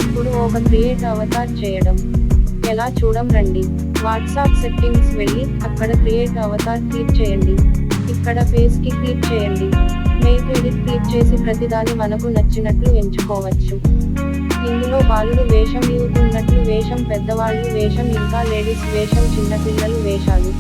ఇప్పుడు ఒక create Avatar చేయడం ఎలా చూడం రండి. వాట్సాప్ సెట్టింగ్స్ వెళ్ళి అక్కడ క్రియేట్ అవతార్ క్లిక్ చేయండి. ఇక్కడ ఫేస్ కి క్లిక్ చేయండి. మేక్ ఎడిట్ క్లిక్ చేసి ప్రతిదాని మనకు నచ్చినట్లు ఎంచుకోవచ్చు. ఇందులో బాలుడు వేషం, యూత్ ఉన్నట్లు వేషం, పెద్దవాళ్ళు వేషం, ఇంకా లేడీస్ వేషం, చిన్నపిల్లలు వేషాలు.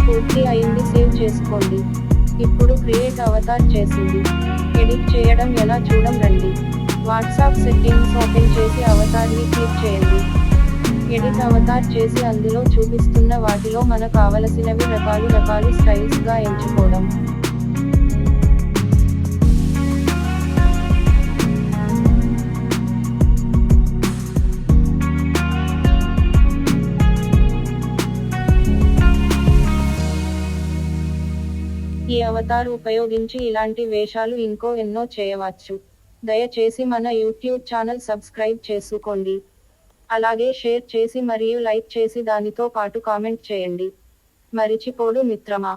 పూర్తి అయింది, సేవ్ చేసుకోండి. ఇప్పుడు క్రియేట్ అవతార్ చేసింది. ఎడిట్ చేయడం ఎలా చూడం రండి. వాట్సాప్ సెట్టింగ్స్ ఓపెన్ చేసి అవతార్ ని క్లిక్ చేయండి. ఎడిట్ అవతార్ చేసి అందులో చూపిస్తున్న వాటిలో మన కావలసినవి రకాలు స్టైల్స్ గా ఎంచుకోవడం. ఈ అవతార్ ఉపయోగించి ఇలాంటి వేషాలు ఇంకో ఎన్నో చేయవచ్చు. దయచేసి మన యూట్యూబ్ ఛానల్ సబ్స్క్రైబ్ చేసుకోండి. అలాగే షేర్ చేసి మరియు లైక్ చేసి దానితో పాటు కామెంట్ చేయండి. మరిచిపోడు మిత్రమా.